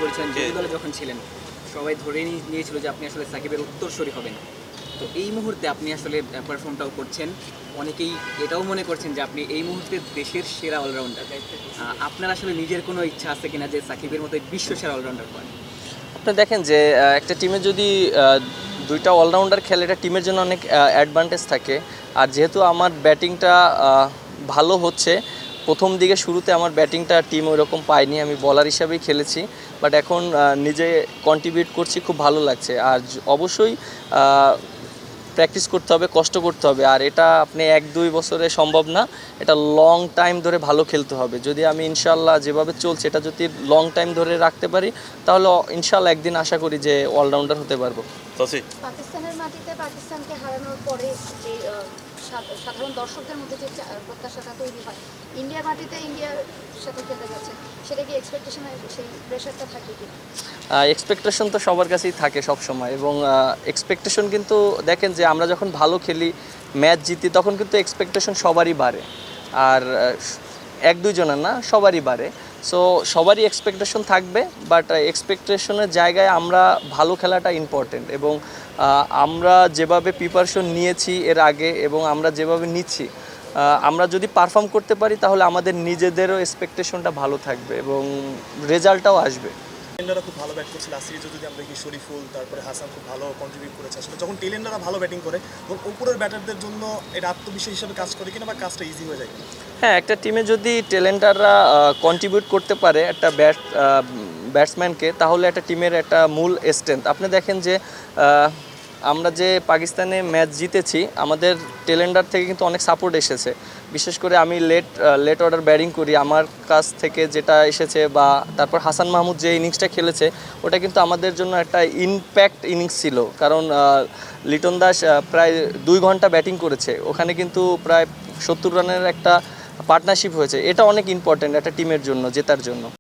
করেছিলেন, যে দলে যখন ছিলেন সবাই ধরে নিয়েছিল যে আপনি আসলে সাকিবের উত্তরসূরি হবেন। তো এই মুহূর্তে আপনি আসলে পারফর্মটাও করছেন, অনেকেই এটাও মনে করছেন যে আপনি এই মুহূর্তে দেশের সেরা অলরাউন্ডার। আপনার আসলে নিজের কোনো ইচ্ছা আছে কিনা যে সাকিবের মতো বিশ্ব সেরা অলরাউন্ডার হন? আপনি দেখেন যে একটা টিমে যদি দুইটা অলরাউন্ডার খেলে, এটা টিমের জন্য অনেক অ্যাডভান্টেজ থাকে। আর যেহেতু আমার ব্যাটিংটা ভালো হচ্ছে, প্রথম দিকে শুরুতে আমার ব্যাটিংটা টিম ওইরকম পায়নি, আমি বলার হিসাবেই খেলেছি, বাট এখন নিজে কন্ট্রিবিউট করছি, খুব ভালো লাগছে। আর অবশ্যই প্র্যাকটিস করতে হবে, কষ্ট করতে হবে, আর এটা আপনি 1-2 বছরে সম্ভব না, এটা লং টাইম ধরে ভালো খেলতে হবে। যদি আমি ইনশাল্লাহ যেভাবে চলছে এটা যদি লং টাইম ধরে রাখতে পারি, তাহলে ইনশাল্লাহ একদিন আশা করি যে অলরাউন্ডার হতে পারবো। পাকিস্তানের মাটিতে পাকিস্তানকে হারানোর পরে যে সাধারণ দর্শকদের মধ্যে যে প্রত্যাশাটা তৈরি হয়, ইন্ডিয়ার মাটিতে ইন্ডিয়ার সাথে খেলতে যাচ্ছে, সেটা কি এক্সপেকটেশনের সেই প্রেশারটা থাকে কি? এক্সপেকটেশন তো সবার কাছেই থাকে সব সময়, এবং এক্সপেকটেশন কিন্তু দেখেন যে আমরা যখন ভালো খেলি, ম্যাচ জিতি, তখন কিন্তু এক্সপেকটেশন সবারই বাড়ে। আর 1-2 জনের না, সবারই বাড়ে। সো সবারই এক্সপেকটেশন থাকবে, বাট এক্সপেকটেশনের জায়গায় আমরা ভালো খেলাটা ইম্পর্টেন্ট, এবং আমরা যেভাবে প্রিপারেশন নিয়েছি এর আগে এবং আমরা যেভাবে নিচ্ছি, আমরা যদি পারফর্ম করতে পারি তাহলে আমাদের নিজেদেরও এক্সপেকটেশনটা ভালো থাকবে এবং রেজাল্টটাও আসবে। টেলেন্ডাররা খুব ভালো ব্যাট করছে লাস্ট সিরিজে, যদি আমরা দেখি শরীফুল তারপরে হাসান খুব ভালো কন্ট্রিবিউট করেছে। আসলে যখন টেলেন্ডাররা ভালো ব্যাটিং করে তখন উপরের ব্যাটারদের জন্য এটা আত্মবিশ্বাস হিসেবে কাজ করে কিনা, বা কাজটা ইজি হয়ে যায় কিনা? হ্যাঁ, একটা টিমে যদি টেলেন্টাররা কন্ট্রিবিউট করতে পারে একটা ব্যাটসম্যানকে, তাহলে একটা টিমের একটা মূল স্ট্রেংথ। আপনি দেখেন যে আমরা যে পাকিস্তানে ম্যাচ জিতেছি, আমাদের টেলেন্ডার থেকে কিন্তু অনেক সাপোর্ট এসেছে। বিশেষ করে আমি লেট অর্ডার ব্যাটিং করি, আমার কাছ থেকে যেটা এসেছে, বা তারপর হাসান মাহমুদ যে ইনিংসটা খেলেছে, ওটা কিন্তু আমাদের জন্য একটা ইম্প্যাক্ট ইনিংস ছিল। কারণ লিটন দাস প্রায় 2 ঘন্টা ব্যাটিং করেছে, ওখানে কিন্তু প্রায় 70 রানের একটা পার্টনারশিপ হয়েছে। এটা অনেক ইম্পর্ট্যান্ট একটা টিমের জন্য, জেতার জন্য।